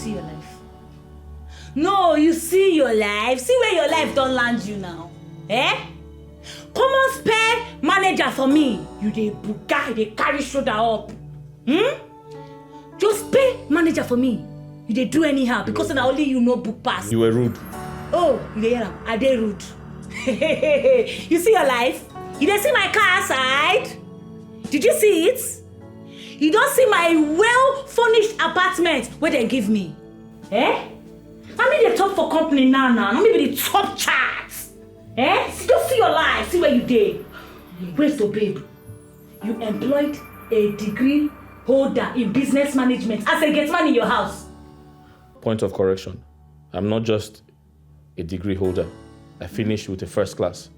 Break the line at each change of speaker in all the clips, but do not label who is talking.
see your life. No, you see your life. See where your life don't land you now. Eh? Come on, spare manager for me. You dey buga, they carry shoulder up. Just pay manager for me. You dey do anyhow because now only you know book pass.
You were rude.
Oh, you dey hear am? I dey rude. You see your life? You dey see my car outside? Did you see it? You don't see my well-furnished apartment where they give me. Eh? I mean the top for company now. Not maybe the top charts. Eh? Just see your life. See where you did. Wait, so babe. You employed a degree holder in business management as a gateman in your house.
Point of correction. I'm not just a degree holder. I finished with a first class.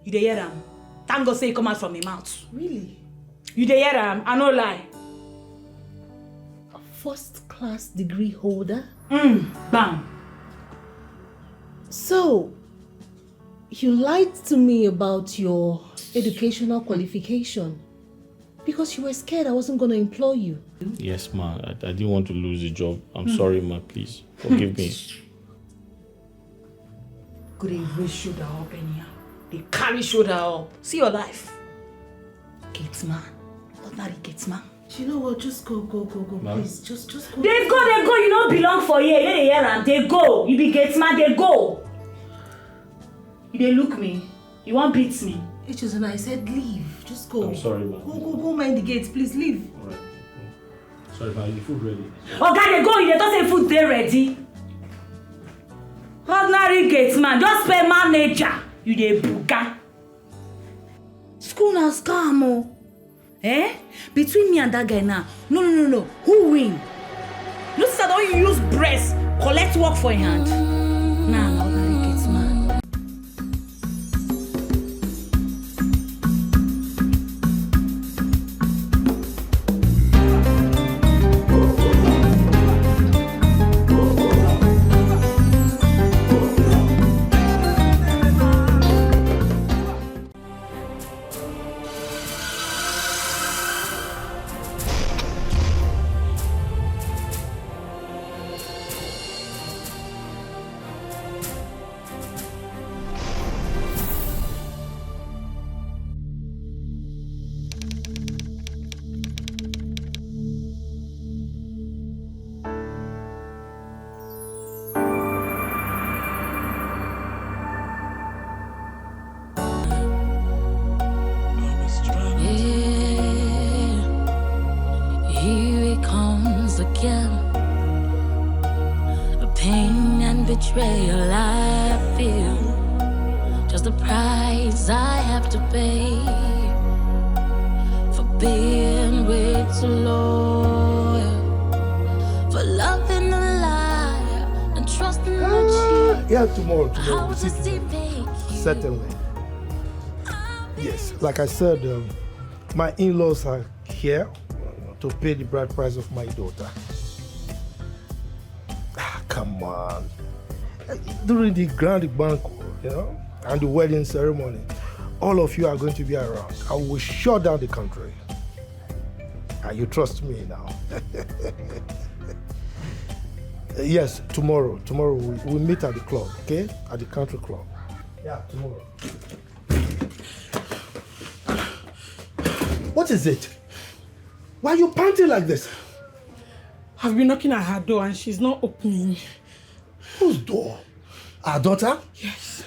You dey hear am? Thank God say it come out from my mouth.
Really?
You dey hear am? I no lie.
A first class degree holder?
Bam.
So, you lied to me about your educational qualification because you were scared I wasn't going to employ you.
Yes, ma. I didn't want to lose the job. I'm sorry, ma. Please forgive me.
Could they raise shoulder up anyhow? They carry shoulder up. See your life. Gateman. Ordinary gateman.
You know what? Just go, please. Just go.
They go. You don't belong for here. They hear am. They go. You be gateman. They go. You dey look me. You won't beat me.
And I said leave. Just go.
I'm sorry, ma.
Go mind the gates, please leave.
All right. Sorry, ma. Is the food ready?
Okay, they go. You don't say food they ready. Ordinary gateman. Just pay manager. You dey buga. School now scam oh. Eh? Between me and that guy now. No. Who win? No, sir, don't you use breast. Collect work for your hand. Nah, ordinary gateman.
Betrayal I feel, just the price I have to pay for being way too loyal, for loving a lie and trusting a cheat.
Yeah, tomorrow.
How does he make you?
Certainly. Yes, like I said, my in-laws are here to pay the bride price of my daughter. Come on. During the grand banquet, and the wedding ceremony, all of you are going to be around. I will shut down the country. You trust me now. Yes, tomorrow. Tomorrow we'll meet at the club, okay? At the country club. Yeah, tomorrow. What is it? Why are you panting like this?
I've been knocking at her door and she's not opening.
Whose door? Our daughter?
Yes.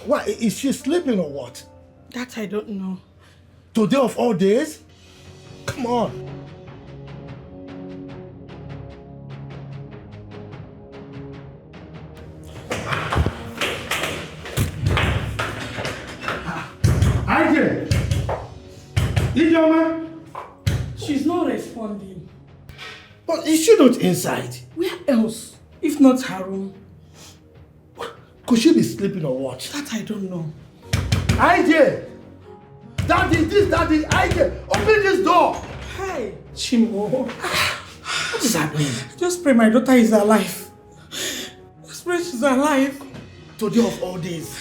Why? Is she sleeping or what?
That I don't know.
Today of all days? Come on. Ajay! Ijeoma?
She's not responding.
But is she not inside?
Where else? If not her room.
Could she be sleeping or what?
That I don't know.
IJ! Daddy, IJ! Open this door!
Hey, Chimo.
What does that mean?
Just pray my daughter is alive. Just pray she's alive.
Today of all days.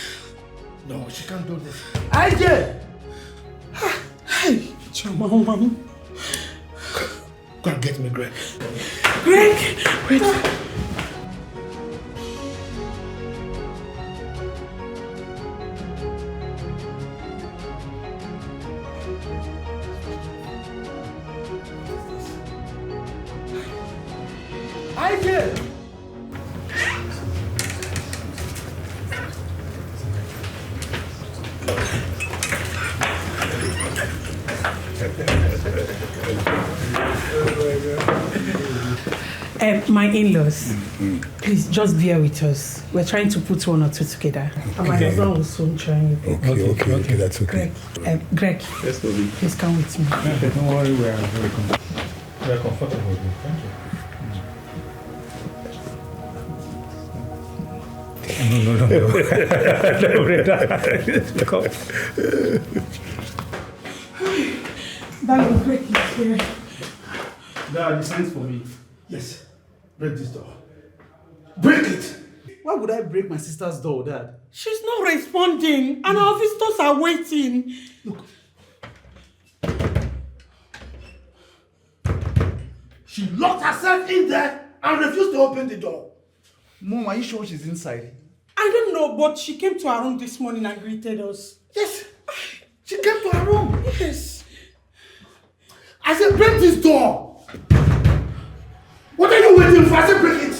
No, she can't do this. IJ!
Hey, Chimo,
Go and get me Greg.
Greg! Wait.
I did.
My in-laws, please just bear with us. We're trying to put one or two together. And my husband will soon join you.
Okay, that's okay.
Greg,
Yes, baby.
please come with me.
Don't worry, we are very comfortable with you. Thank you. No. Come.
Darling, Greg is here.
Dad, you sent for me.
Yes. Break this door. Break it!
Why would I break my sister's door, Dad?
She's not responding, and our visitors are waiting.
Look. She locked herself in there and refused to open the door.
Mom, are you sure she's inside?
I don't know, but she came to our room this morning and greeted us.
Yes. She came to her room.
Yes.
I said, break this door. What are you waiting for? I said, break it.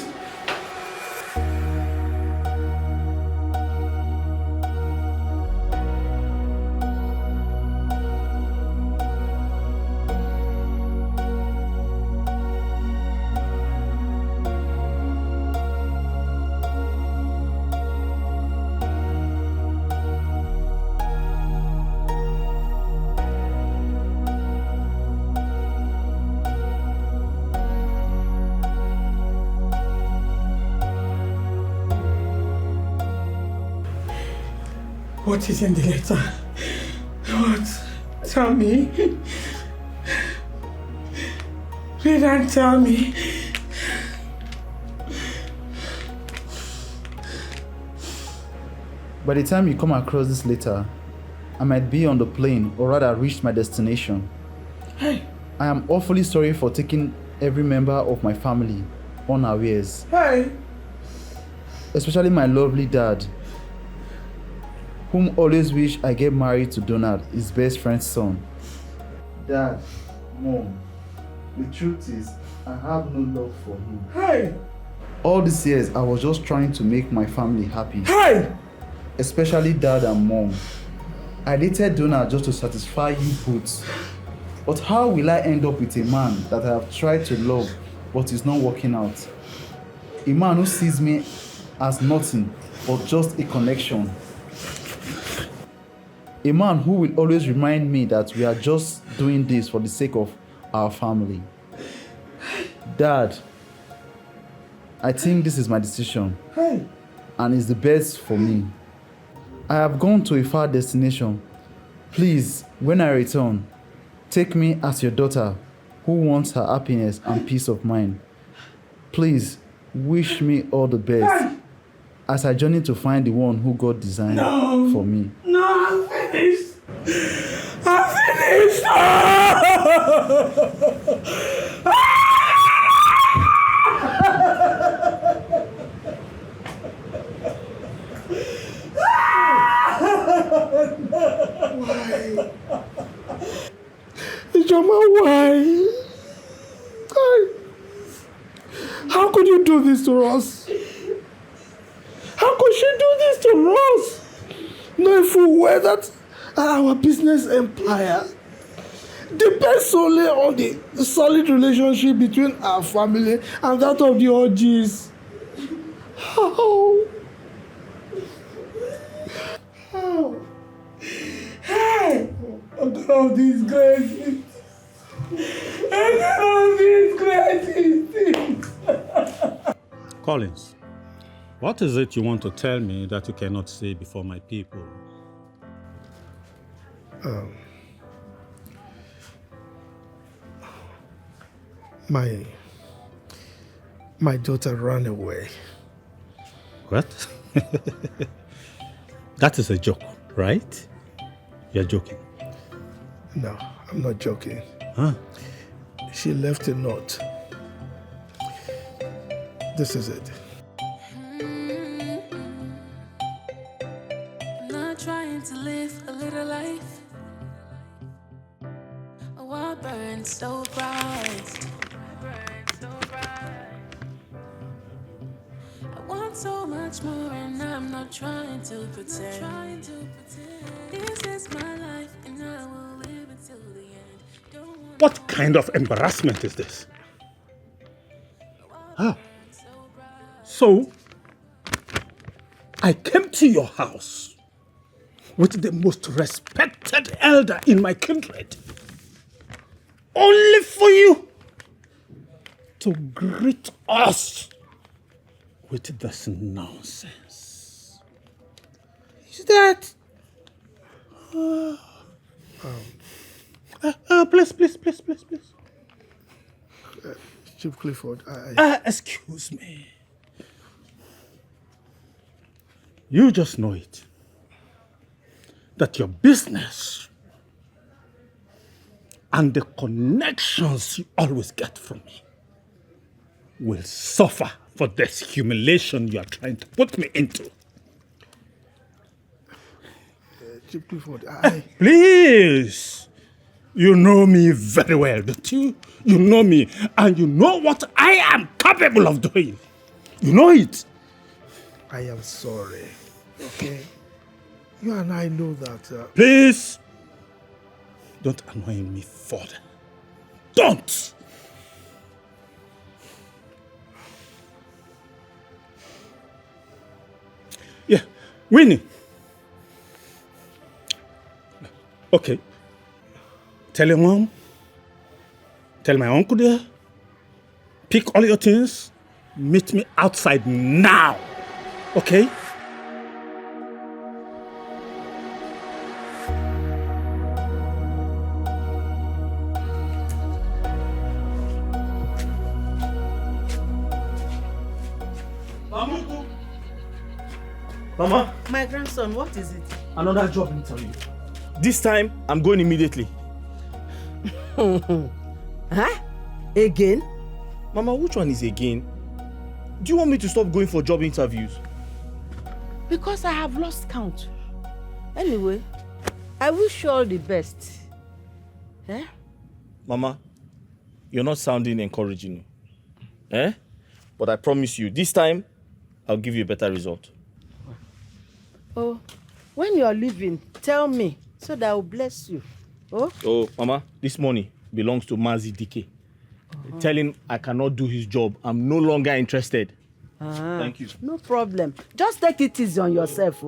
What is in the letter? What? Tell me. Read and tell me.
By the time you come across this letter, I might be on the plane or rather reached my destination.
Hey,
I am awfully sorry for taking every member of my family unawares,
hey.
especially my lovely dad, whom always wish I get married to Donald, his best friend's son. Dad, Mom, the truth is, I have no love for him.
Hey,
All these years, I was just trying to make my family happy,
hey.
especially Dad and Mom. I dated Donald just to satisfy you both. But how will I end up with a man that I have tried to love but is not working out? A man who sees me as nothing but just a connection. A man who will always remind me that we are just doing this for the sake of our family. Dad, I think this is my decision, and it's the best for me. I have gone to a far destination. Please, when I return, take me as your daughter who wants her happiness and peace of mind. Please, wish me all the best as I journey to find the one who God designed for me.
No, I'm finished. I'm finished.
Ijoma, why? How could you do this to us? How could she do this to us? Knowing full well that our business empire depends solely on the solid relationship between our family and that of the OGs. How?
Hey, I'm gonna disgrace it. I'm gonna disgrace it.
Collins, what is it you want to tell me that you cannot say before my people?
My daughter ran away.
What? That is a joke, right? You're joking.
No, I'm not joking.
Huh?
She left a note. This is it.
I'm not trying to live a little life. Oh, I burn so bright. I want so much more, and I'm not trying to pretend. This is my life, and I will live until the end. Don't want
What kind of embarrassment is this? So, I came to your house with the most respected elder in my kindred, only for you to greet us with this nonsense. Is that... please.
Chief Clifford,
Excuse me. You just know it. That your business and the connections you always get from me will suffer for this humiliation you are trying to put me into.
Chief Clifford,
Please! You know me very well, don't you? You know me, and you know what I am capable of doing. You know it.
I am sorry. Okay? You and I know that...
Please, don't annoy me further. Don't! Yeah, Winnie. Okay. Tell your mom. Tell my uncle there. Pick all your things. Meet me outside now. Okay?
Mama,
My grandson, what is it?
another job interview. This time, I'm going immediately.
Huh? Again?
Mama, which one is again? Do you want me to stop going for job interviews?
Because I have lost count. Anyway, I wish you all the best. Eh?
Mama, you're not sounding encouraging. Eh? But I promise you, this time, I'll give you a better result.
Oh, when you're leaving, tell me so that I will bless you.
Oh, Mama, this money belongs to Mazi Dike. Tell him I cannot do his job. I'm no longer interested. Thank you.
No problem. Just take it easy on yourself.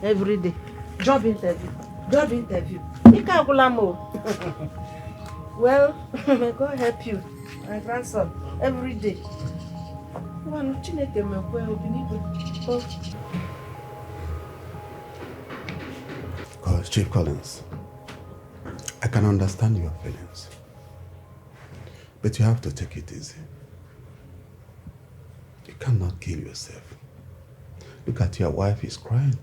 Every day. Job interview. Well, may God help you. My grandson. Every day.
Chief Collins, I can understand your feelings, but you have to take it easy. You cannot kill yourself. Look at your wife is crying.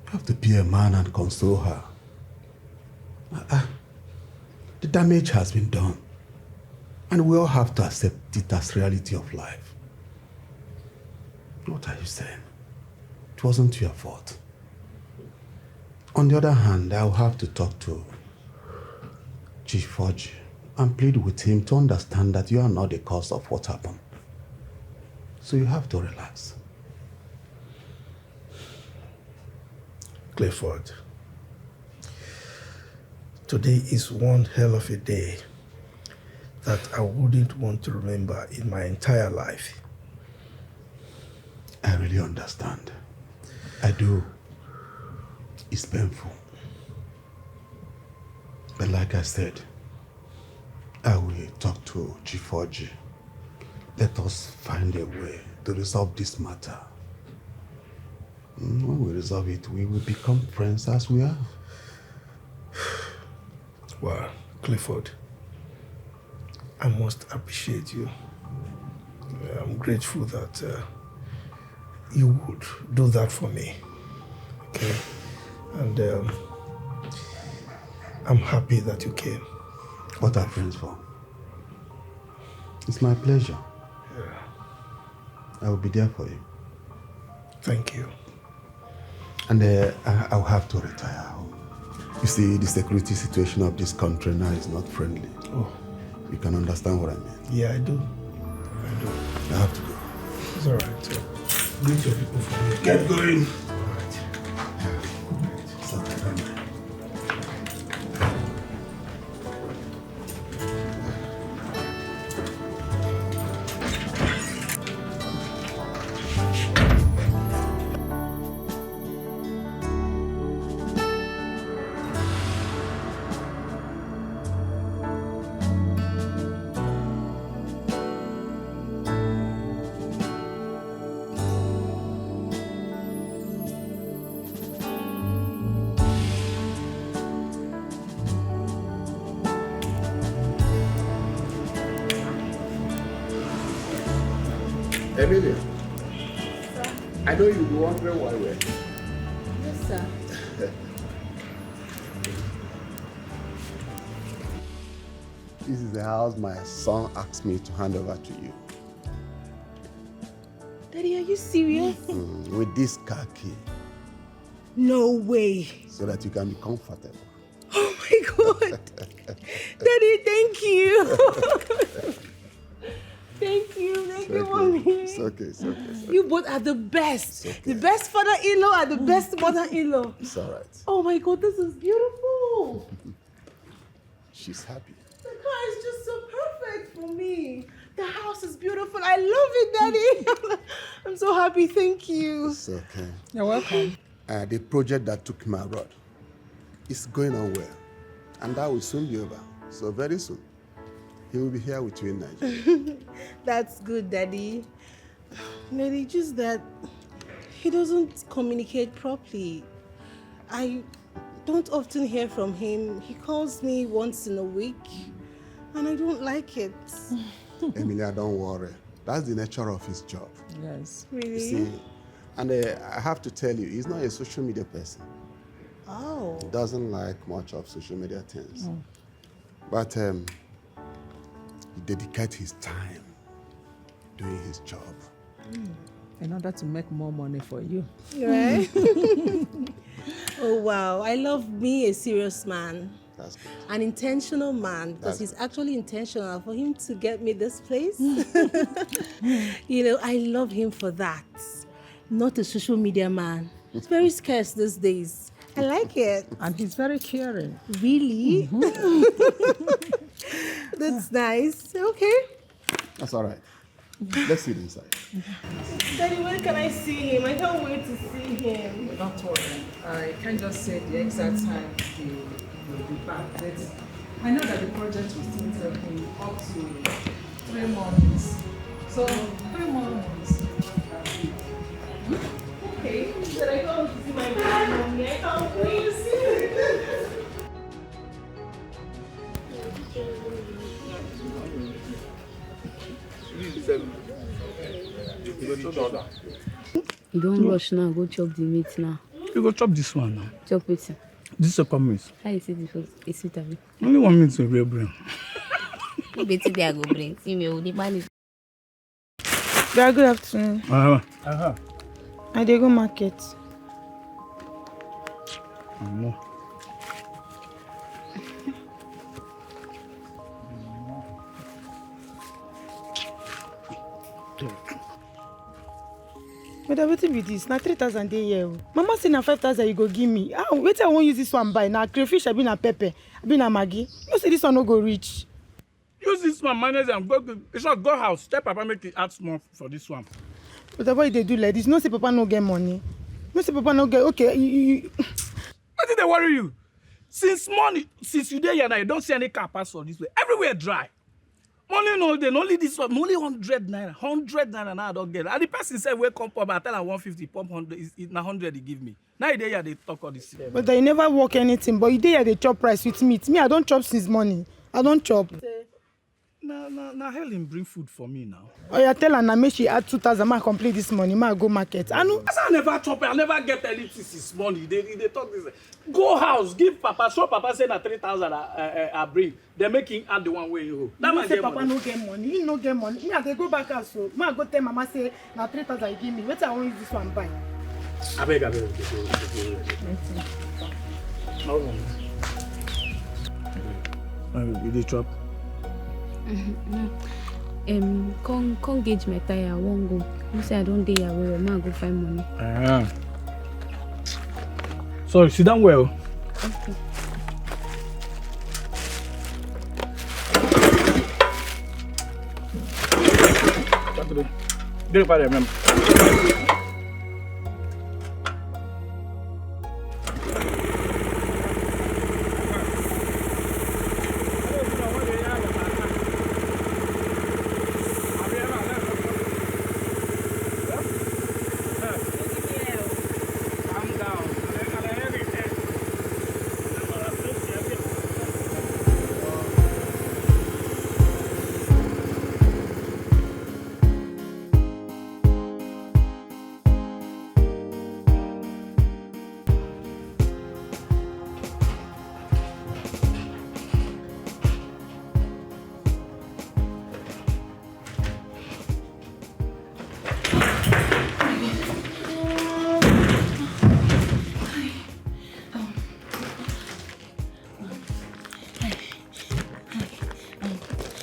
You have to be a man and console her. The damage has been done, and we all have to accept it as reality of life. What are you saying? It wasn't your fault. On the other hand, I'll have to talk to Chief Forge and plead with him to understand that you are not the cause of what happened. So you have to relax.
Clifford, today is one hell of a day that I wouldn't want to remember in my entire life.
I really understand. I do. It's painful. But like I said, I will talk to Chief Forge. Let us find a way to resolve this matter. When we resolve it, we will become friends as we are.
Well, Clifford, I must appreciate you. I'm grateful that you would do that for me. Okay. And I'm happy that you came.
What are friends for? It's my pleasure.
Yeah.
I will be there for you.
Thank you.
And I'll have to retire. You see, the security situation of this country now is not friendly.
Oh.
You can understand what I mean.
Yeah, I do.
I have to go.
It's all right. So, greet your people for me. Get going.
Emilia, I know you'll be wondering why we're here.
Yes, sir.
This is the house my son asked me to hand over to you.
Daddy, are you serious?
With this car key,
No way.
so that you can be comfortable.
Oh my God. Daddy, thank you. Thank you, mommy.
It's okay, it's okay. It's okay.
You both are the best.
It's okay.
The best father-in-law and the best mother-in-law.
It's all right.
Oh my God, this is beautiful.
She's happy.
The car is just so perfect for me. The house is beautiful. I love it, Daddy. I'm so happy. Thank you.
It's okay.
You're welcome.
The project that took me abroad is going on well. And that will soon be over. So very soon, he will be here with you in Nigeria.
That's good, Daddy. Daddy, just that he doesn't communicate properly. I don't often hear from him. He calls me once in a week, and I don't like it.
Emilia, don't worry. That's the nature of his job.
Yes.
Really?
You see, and I have to tell you, he's not a social media person.
Oh.
He doesn't like much of social media things. But he dedicates his time doing his job.
In order to make more money for you.
Right? Oh, wow. I love me a serious man.
That's good.
An intentional man, because he's actually intentional for him to get me this place. You know, I love him for that. Not a social media man. It's very scarce these days. I like it.
And he's very caring.
Really? That's nice. Okay.
That's all right. Let's sit inside.
Daddy, when can I see him? I can't wait to see him.
Don't worry. I can't just say the exact time he will be back. But I know that the project will still take him up to 3 more months. So 3 more months.
Okay. But I can't wait to see my mommy. I can't wait to see her.
You don't rush now, go chop the meat now.
You go chop this one now.
Chop it.
This second meat.
How you see this was a sweet of it?
Only 1 meat in real brain.
You better there go bring. See me with the money.
Yeah, good afternoon. I dey go market.
No.
But wetin be this? Na 3,000 dey here o. Mama say na 5,000 you go give me. Ah, wetin I wan use this one buy? Na crayfish abi na pepper abi na maggi? You know say this one no go reach.
Use this one, manage and go. It's not go house. Tell Papa make it add small for this one.
But why they do like this? No say Papa no get money. No say Papa no get. Okay, you.
What did they worry you? Since morning, since you there here now, you don't see any car pass on this way. Everywhere dry. Money no day, only this one, only 100 naira. 100 naira now I don't get it. And the person said, "Where come pump?" I tell her 150, pump 100. It's 100 he give me. Now they here they talk all this.
But I never work anything. But you dey here they chop rice with meat. Me I don't chop since morning. I don't chop.
Now Helen bring food for me now.
Oh, you tell her now make she add 2,000 ma complete this money, ma go market. I know.
I never chop, I never get anything since money. They talk this. Go house, give Papa. Show Papa say na 3,000 I bring. They make him add the one way you. That man
say Papa no get money. He no get money. Me I dey go back house so. Ma go tell Mama say na 3,000 you give me. Wait I wan use this one buy.
I beg. You dey chop?
Can't gauge my tire. I won't go. You say I don't dey away. Ma go find money.
Sorry, sit down well.
Okay.
Get it, remember.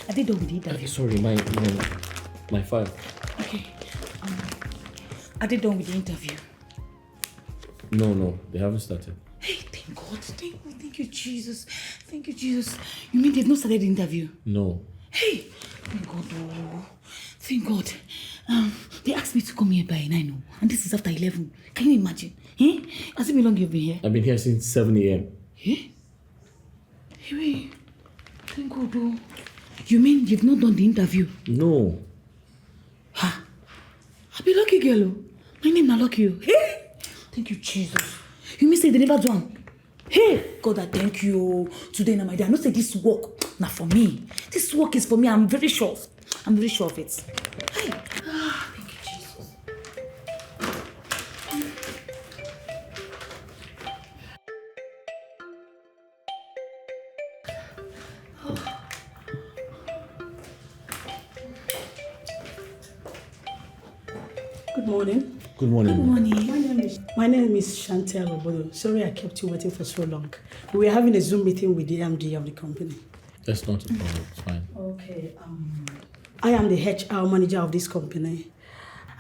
Are they done with the interview?
Sorry, my file.
Okay. Are they done with the interview?
No, they haven't started.
Hey, thank God. Thank you, Jesus. Thank you, Jesus. You mean they've not started the interview?
No.
Hey, thank God. Oh. Thank God. They asked me to come here by 9, and this is after 11. Can you imagine? Eh? Has it been long you've been here?
I've been here since 7 a.m.
Eh? Hey, wait. Thank God. Oh. You mean you've not done the interview?
No.
Ha! I be lucky girl. Oh. My name na lucky. Hey! Thank you, Jesus. You mean say they never do one? Hey! God, I thank you. Today, na my day. I know say this work, na for me. This work is for me. I'm very sure of it. Hey! Thank you, Jesus.
Good morning.
Good morning.
Good morning.
My name is Chantel Obodo. Sorry I kept you waiting for so long. We were having a Zoom meeting with the MD of the company.
That's not a problem. It's fine.
Okay. I am the HR manager of this company.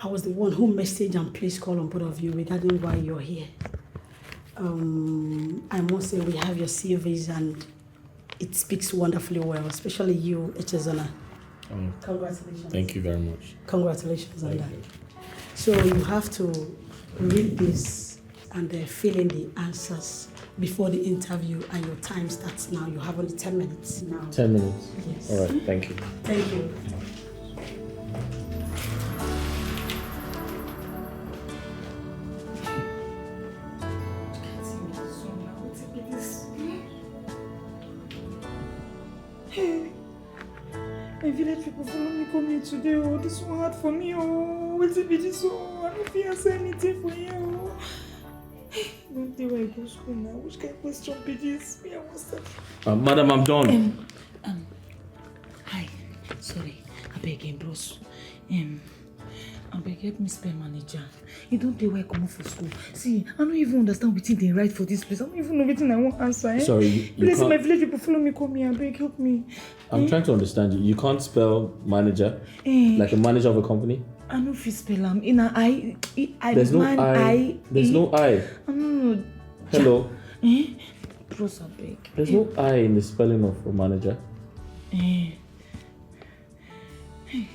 I was the one who messaged and placed call on both of you regarding why you're here. I must say we have your CVs and it speaks wonderfully well, especially you, Echezona. Congratulations.
Thank you very much.
Congratulations on that. So you have to read this and fill in the answers before the interview, and your time starts now. You have only 10 minutes now.
10 minutes?
Yes.
All right, thank you.
Thank you.
Hey, my village people follow me come here today. Oh, this one hard for me. Oh, what's it be this? Oh, I don't feel anything for you. Oh. Hey, don't think where I go school now. Which kind of question be this? Me, I want start.
Madam, I'm done.
Hi. Sorry. I beg him, bros. I beg help me spell manager. You don't know where I come out for school. See, I don't even understand what they write for this place. I don't even know what I want answer. Eh?
Sorry, you
Please,
can't...
my village people follow me, come here. I beg, help me.
I'm trying to understand you. You can't spell manager like a manager of a company?
I know if you spell them. In a I.
There's no I. There's no I.
No.
Hello.
Bros, I beg.
There's no I in the spelling of a manager.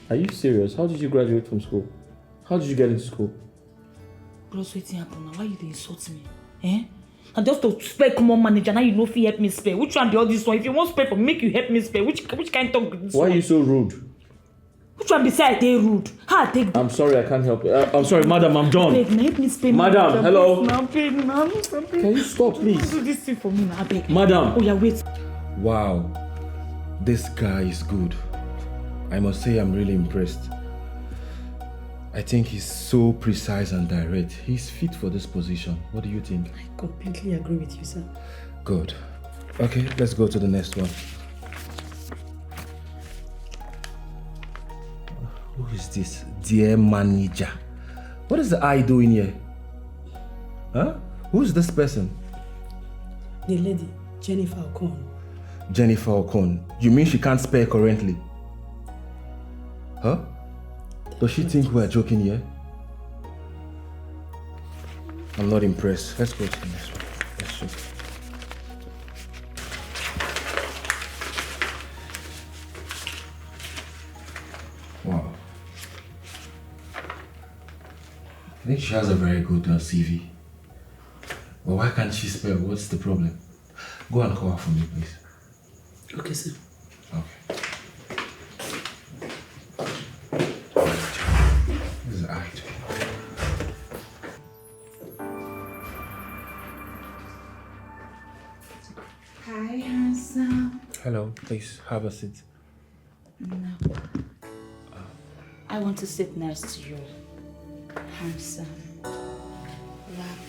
Are you serious? How did you graduate from school? How did you get into school?
Bros, what's happening now? Why you insult me? And just to spell common manager, now you know if you help me spell. Which one the all this one? If you want spell for me, make you help me spell. Which kind of talk this
Why
one?
are you so rude?
Which one beside they rude? How I take
I'm sorry, I can't help you. I'm sorry, madam, I'm done.
Beg, help me spell.
Madam, hello.
Now, beg, now.
Can you stop, please?
Do this thing for me now, beg.
Madam.
Oh, yeah, wait.
Wow, this guy is good. I must say I'm really impressed. I think he's so precise and direct. He's fit for this position. What do you think?
I completely agree with you, sir.
Good. Okay, let's go to the next one. Who is this? Dear manager. What is the I doing here? Huh? Who is this person?
The lady, Jennifer Okon.
Jennifer Okon. You mean she can't spell currently? Huh? Does she think we're joking here? I'm not impressed. Let's go to the next one. Let's see. Wow. I think she has a very good CV. But why can't she spell? What's the problem? Go and call her for me, please.
Okay, sir.
Okay. This is act.
Hi, handsome.
Hello, please have a seat.
No. I want to sit next to you. Handsome. Lap.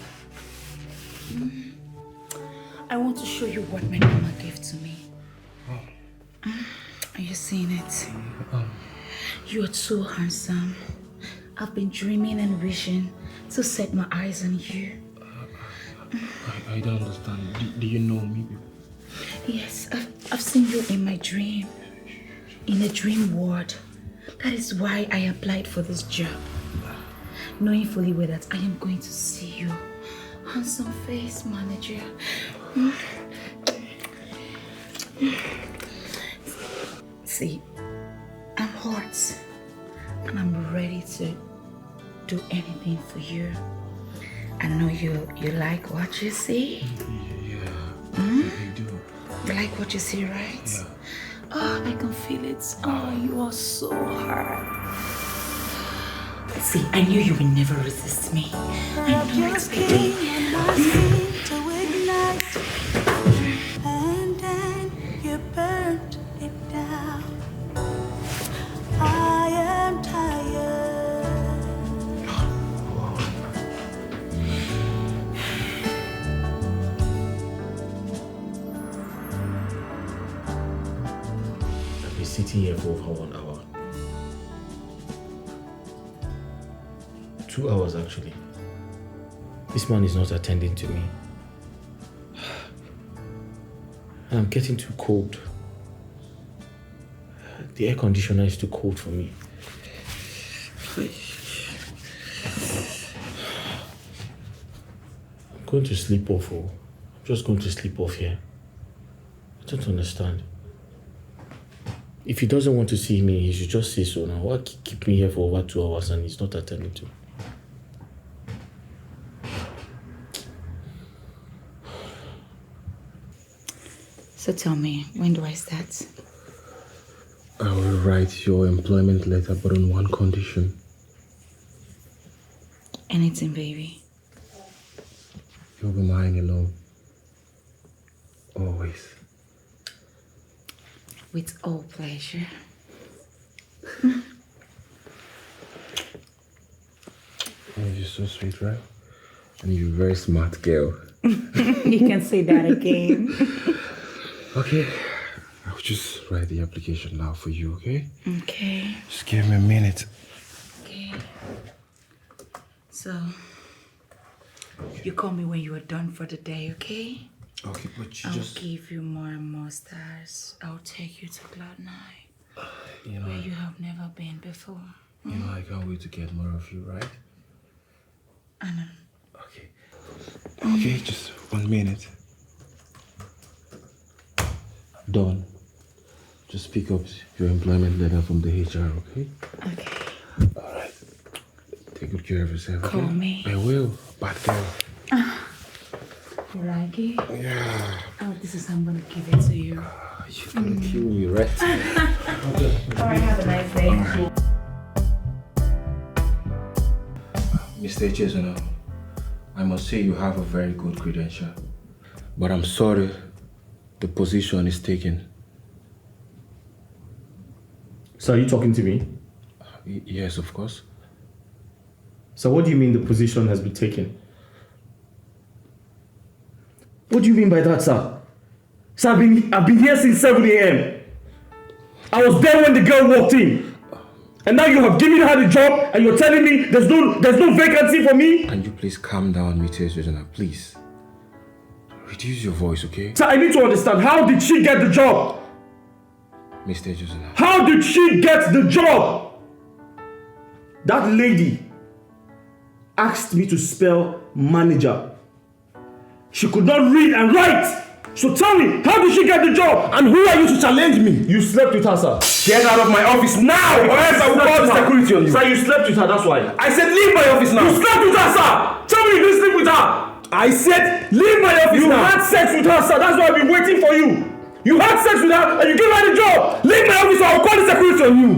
I want to show you what my mama gave to me. Are you seeing it? You're too handsome. I've been dreaming and wishing to set my eyes on you.
I don't understand. Do you know me?
Yes, I've seen you in my dream. In a dream world. That is why I applied for this job. Knowing fully well that I am going to see you. Handsome face manager. See, I'm hot and I'm ready to do anything for you. I know you like what you see.
Yeah, I do.
You like what you see, right?
Yeah.
Oh, I can feel it. Oh, you are so hard. See, I knew you would never resist me. I knew it, baby.
And then you burned it down. I am tired.
I've been sitting here for over 1 hour. 2 hours actually. This man is not attending to me. And I'm getting too cold. The air conditioner is too cold for me. I'm going to sleep off. I'm just going to sleep off here. I don't understand. If he doesn't want to see me, he should just say so now. Why keep me here for over 2 hours and he's not attending to me?
So tell me, when do I start?
I will write your employment letter, but on one condition.
Anything, baby.
You'll be mine alone. Always.
With all pleasure.
Oh, you're so sweet, right? And you're a very smart girl.
You can say that again.
Okay. I'll just write the application now for you, okay?
Okay.
Just give me a minute.
Okay. So, you call me when you are done for the day, okay?
Okay, but you
I'll
just...
give you more and more stars. I'll take you to Cloud9,
You know,
where you have never been before.
you know, I can't wait to get more of you, right?
I know.
Okay. Okay, just 1 minute. Dawn, just pick up your employment letter from the HR, okay?
Okay.
All right. Take good care of yourself, okay?
Call me.
I will. Bad girl.
You like it?
Yeah.
Oh, this is how I'm gonna give it to you.
You're gonna kill me, right?
All right, have a nice day.
Mr. Chesona, I must say you have a very good credential. But I'm sorry, the position is taken.
So are you talking to me?
Yes, of course.
So what do you mean the position has been taken? What do you mean by that, sir? Sir, I've been here since 7 a.m. I was there when the girl walked in. And now you have given her the job and you're telling me there's no vacancy for me?
Can you please calm down, Mr. Jojana, please? Reduce your voice, okay?
Sir, I need to understand, how did she get the job?
Mr. Jojana.
How did she get the job? That lady asked me to spell manager. She could not read and write. So tell me, how did she get the job? And who are you to challenge me? You slept with her, sir.
Get out of my office now, or else I will call the security on you.
Sir, you slept with her, that's why.
I said leave my office now.
You slept with her, sir. Tell me you didn't sleep with her.
I said leave my office now.
You had sex with her, sir. That's why I've been waiting for you. You had sex with her and you gave her the job. Leave my office or I'll call the security on you.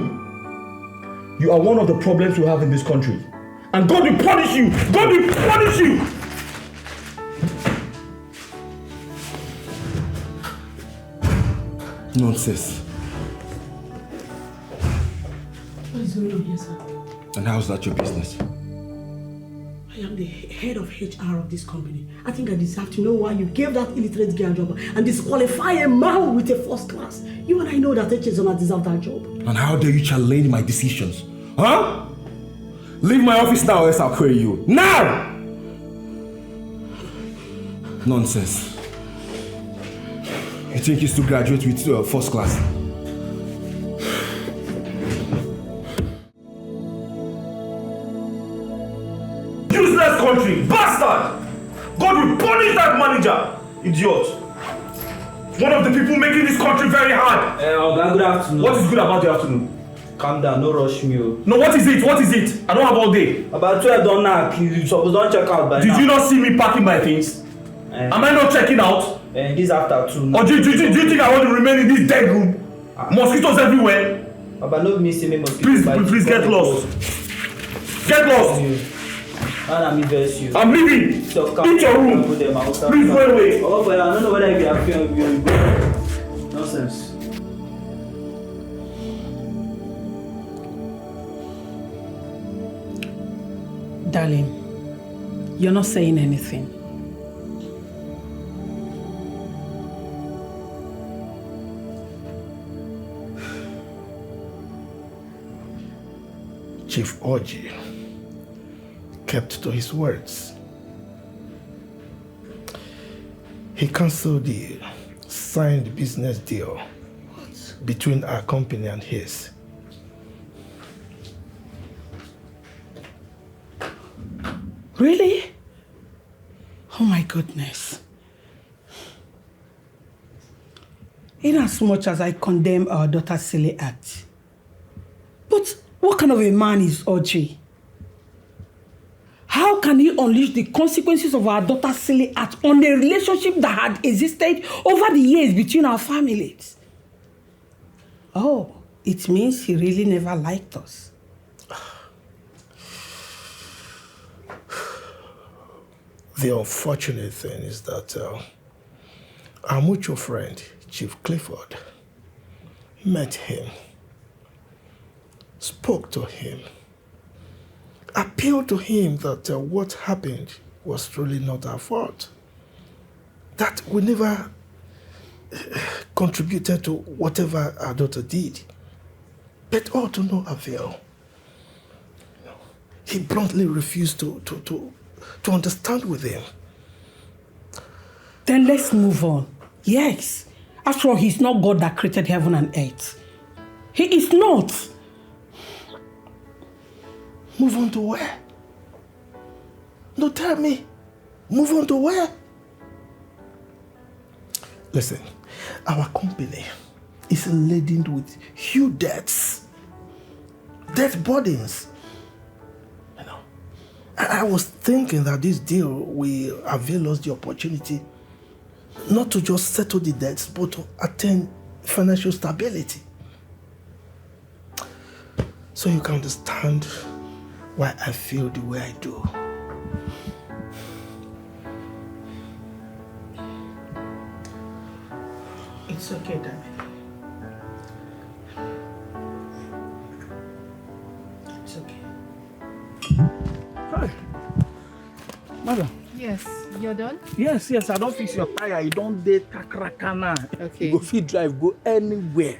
You are one of the problems we have in this country. And God will punish you. God will punish you.
Nonsense.
What is going on here, sir?
And how's that your business?
I am the head of HR of this company. I think I deserve to know why you gave that illiterate girl a job and disqualify a man with a first class. You and I know that H does not deserve that job.
And how dare you challenge my decisions? Huh? Leave my office now or else I'll query you. Now! Nonsense. You think he's to graduate with first class?
Useless country, bastard! God will punish that manager, idiot. One of the people making this country very hard.
Good afternoon.
What is good about the afternoon?
Calm down, no rush me.
No, what is it? What is it? I don't have all day.
About 12 don't knock. You suppose don't check out by now.
Did you not see me packing my things? Am I not checking out?
This after 2.
Or do you think I want to remain in this dead room? Mosquitoes everywhere.
But no missing me mosquitoes.
Please get lost. Get lost. I'm leaving. Eat your room. Please go away.
Oh, but I don't know whether you are feeling nonsense.
Darling, you're not saying anything.
Chief Orji kept to his words. He cancelled the signed business deal between our company and his.
Really? Oh my goodness. In as much as I condemn our daughter's silly act, but what kind of a man is Orji? How can he unleash the consequences of our daughter's silly act on a relationship that had existed over the years between our families? Oh, it means he really never liked us.
The unfortunate thing is that our mutual friend, Chief Clifford, met him, spoke to him, appealed to him that what happened was truly not our fault, that we never contributed to whatever our daughter did, but all to no avail. He bluntly refused to understand with him.
Then let's move on. Yes. After all, he's not God that created heaven and earth. He is not.
Move on to where? No, tell me. Move on to where? Listen, our company is laden with huge debts. Debt burdens. You know, I was thinking that this deal will avail us the opportunity not to just settle the debts, but to attain financial stability. So you can understand why I feel the way I do.
It's okay, darling.
Madam.
Yes, you're done?
Yes, I don't fix your tire. You don't date kakrakana.
Okay.
You go fit drive, go anywhere.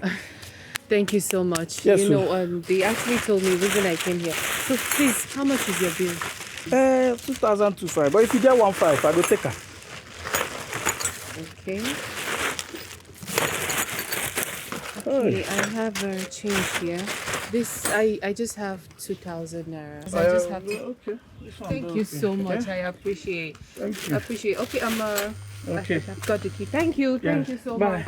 Thank you so much.
Yes,
you know, they actually told me the reason I came here. So please, how much is your bill?
2,205. But if you get 1,500, I go take her.
Okay. Okay, I have change here. This I just have 2,000 naira. So I just have to.
Okay.
Thank you so much. I appreciate.
Thank you.
I appreciate. Okay,
Okay.
I've got the key. Thank you. Thank you so
Bye.
much.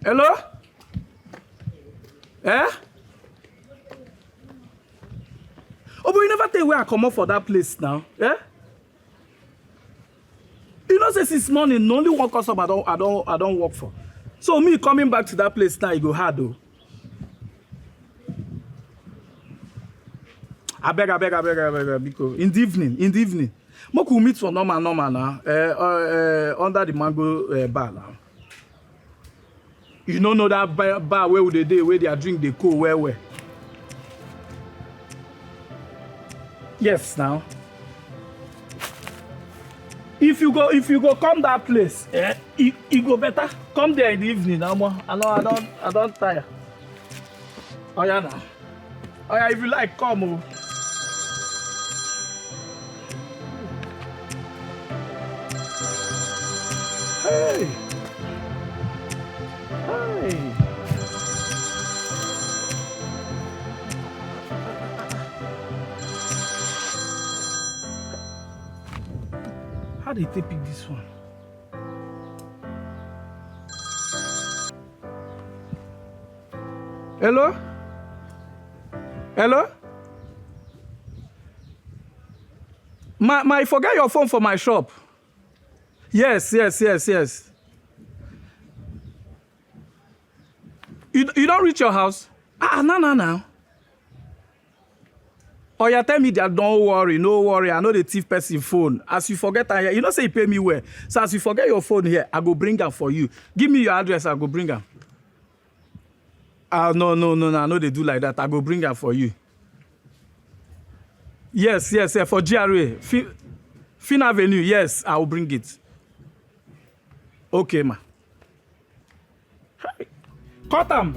Hello? Eh? Oh, but you never tell where I come up for that place now. Eh? You know, say since morning, only one customer I don't work for. So me coming back to that place now, it go hard though. I beg, because in the evening, we could meet for normal now, under the mango bar now. You don't know that bar where they drink the cool where? Yes, now. If you go come that place, it go better. Come there in the evening now. I don't tire. Oh yeah now. Oh yeah, if you like, come. Oh. Hey. How did they pick this one? Hello? My forget your phone for my shop. Yes. You don't reach your house? No. Oh, you tell me that don't worry, no worry. I know the thief person phone. As you forget, you know say you pay me well. So as you forget your phone here, I go bring her for you. Give me your address, I go bring her. No. I know they do like that. I go bring her for you. Yes, for GRA. Fin Avenue, yes, I will bring it. Okay, ma. Cut am.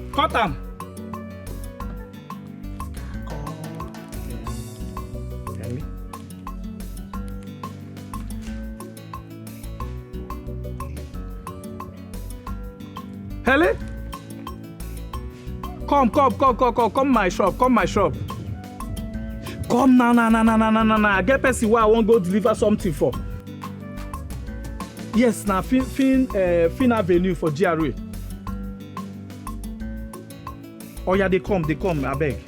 Helen? Come my shop. Come now. Get person where I won't go deliver something for. Yes, now Fin Avenue for GRA. Oh yeah, they come, I beg.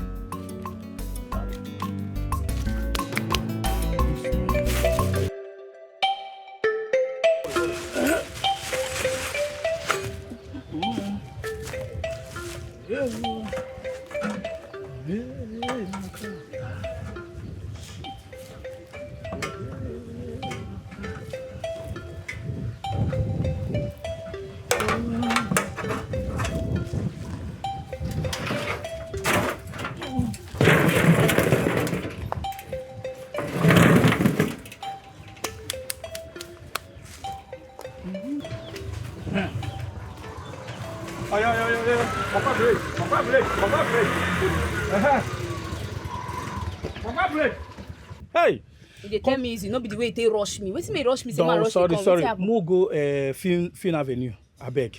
Hey!
You tell me easy, not be the way they rush me. Wetin may rush me? Say my rush
Sorry. Mo go Fin Avenue. I beg.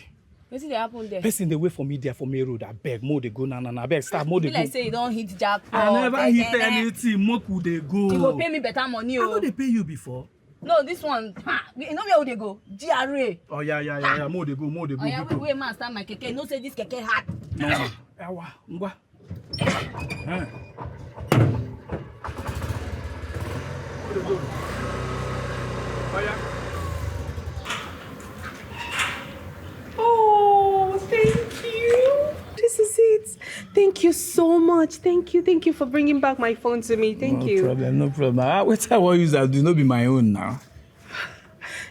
Wetin dey happen there?
Person dey wait for me there for main road. I beg. Mo dey go na. I beg. Start. Mo dey go.
Like say you don't hit jackpot.
I never hit anything. Mo could dey go.
You go pay me better money.
I know they pay you before.
No, this one. You know where would they go? GRA.
Oh yeah. Mo dey go.
Oh yeah, wait, man, start my keke. No say this keke hard.
No. Ewa, ngwa.
Oh, thank you. This is it. Thank you so much. Thank you for bringing back my phone to me. Thank you.
No problem. What I want use that do not be my own now.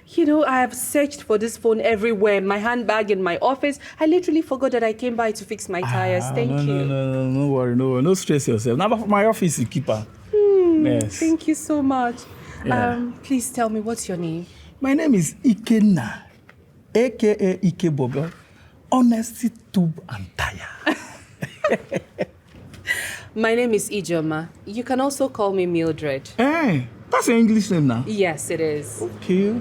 You know, I have searched for this phone everywhere. My handbag in my office. I literally forgot that I came by to fix my tires. Thank you.
No worry. No stress yourself. Now my office you keep her. Yes.
Thank you so much.
Yeah.
Please tell me, what's your name?
My name is Ikenna, aka Ike Bobo. Honesty, tube, and tire.
My name is Ijoma. You can also call me Mildred.
Hey, that's your English name now?
Yes, it is.
Okay.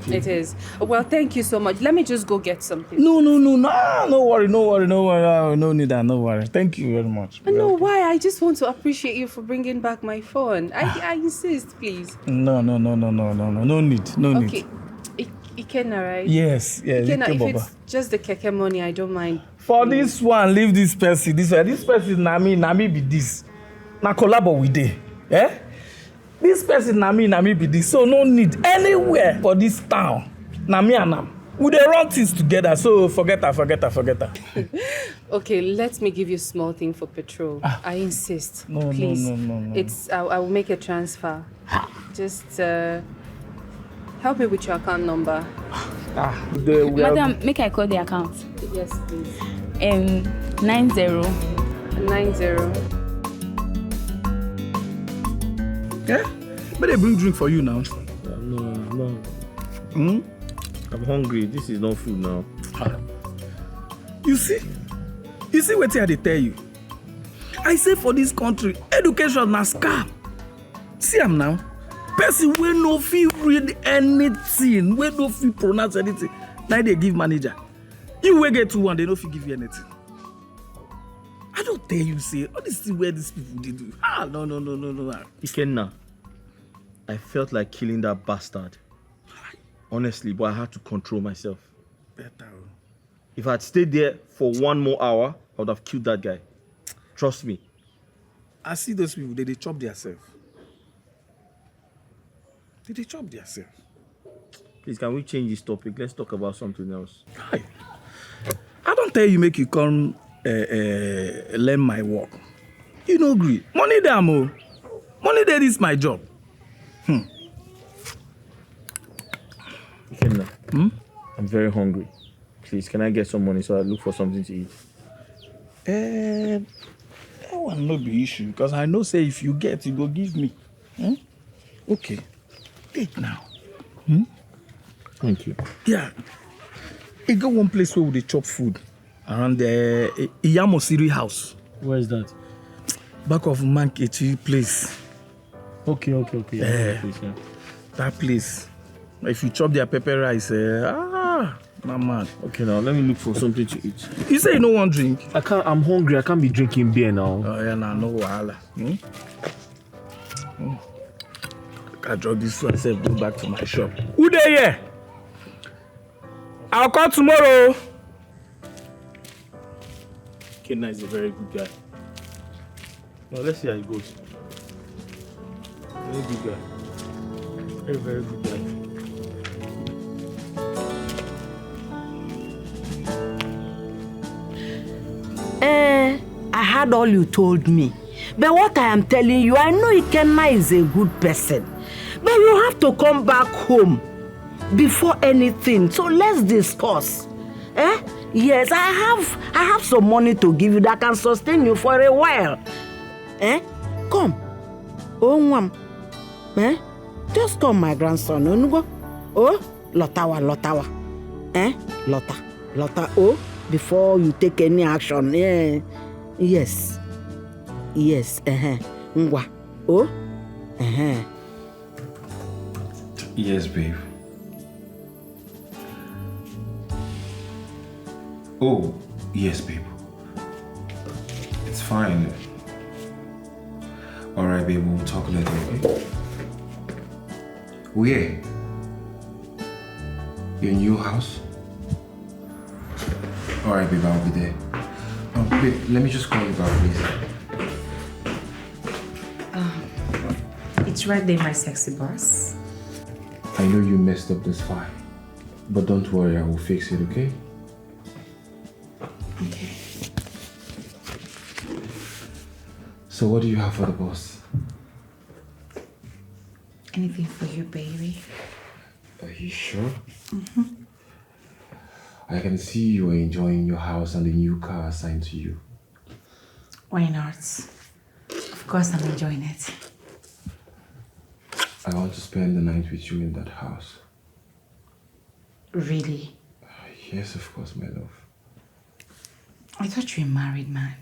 It is. Well, thank you so much. Let me just go get something.
No, no worry. No need that, no worry. Thank you very much.
No, why? I just want to appreciate you for bringing back my phone. I insist, please.
No need.
Okay. Ikenna, right?
Yes,
Ikenna,
Ike
if
Baba.
it's just the keke money, I don't mind.
For this one, leave this person. This person na me be this. Na collabo with day. Eh? This person na me be this. So no need anywhere for this town. Na me and am. We dey run things together. So forget her.
Okay, let me give you a small thing for petrol. I insist.
No,
please.
No.
It's I will make a transfer. Just help me with your account number.
Madam, make I call the account.
Yes, please.
90.
Yeah? But they bring drink for you now.
No. I'm hungry. This is not food now.
You see what I tell you. I say for this country, education na scam. See am now. Person wey no fit read anything, wey no fit pronounce anything, now they give manager. You wey get 2-1, they no fit give you anything. I don't tell you, say, all this thing where these people they do. No.
Ikenna, I felt like killing that bastard. Honestly, but I had to control myself.
Better.
If I had stayed there for 1 more hour, I would have killed that guy. Trust me.
I see those people, they chop themselves. They chop themselves.
Please, can we change this topic? Let's talk about something else.
I don't tell you make you come learn my work. You no agree. Money there, mo. Money there is my job.
Ikenna, I'm very hungry. Please, can I get some money so I look for something to eat?
That one no be issue, because I know say if you get, you go give me. Okay. Take now.
Thank you.
Yeah. You go one place where they chop food around the Iyamosiri house.
Where is that?
Back of Mankechi place.
Okay.
Yeah. That place. If you chop their pepper rice, my man.
Okay, now let me look for something to eat.
You say you don't want drink?
I'm hungry. I can't be drinking beer now.
Oh yeah, no wahala. I drop this one and go back to my shop. Who there here? I'll call tomorrow.
Ikenna is a very good guy. Now let's see how it goes. Very good guy. Very good guy.
I heard all you told me. But what I am telling you, I know Ikenna is a good person. But you have to come back home before anything. So let's discuss. Yes, I have some money to give you that can sustain you for a while. Come. Oh, just come, my grandson. Oh, Lotawa. Lota. Oh, before you take any action. Yes. Ngwa. Oh.
Yes, babe. Oh, yes, babe. It's fine. Alright, babe, we'll talk later, okay? Where? Your new house? Alright, babe, I'll be there. Babe, let me just call you back, please.
It's right there, my sexy boss.
I know you messed up this file, but don't worry, I will fix it, okay?
Okay.
So what do you have for the boss?
Anything for you, baby.
Are you sure? I can see you are enjoying your house and the new car assigned to you.
Why not? Of course I'm enjoying it.
I want to spend the night with you in that house.
Really?
Yes, of course, my love.
I thought you were a married man.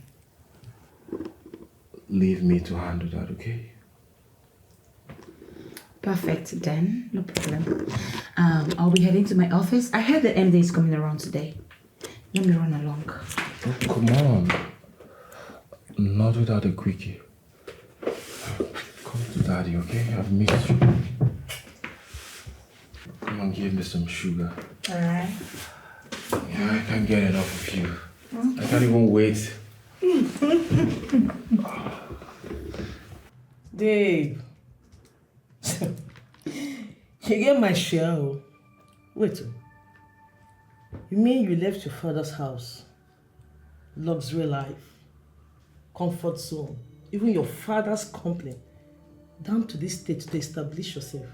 Leave me to handle that, okay?
Perfect, then. No problem. I'll be heading to my office. I heard the MD is coming around today. Let me run along.
Oh, come on. Not without a quickie. Come to daddy, okay? I've missed you. Come on, give me some sugar.
Alright.
Yeah, I can't get enough of you. I can't even wait.
Dave. You get my share. Wait. You mean you left your father's house? Luxury life, comfort zone, even your father's company, down to this state to establish yourself.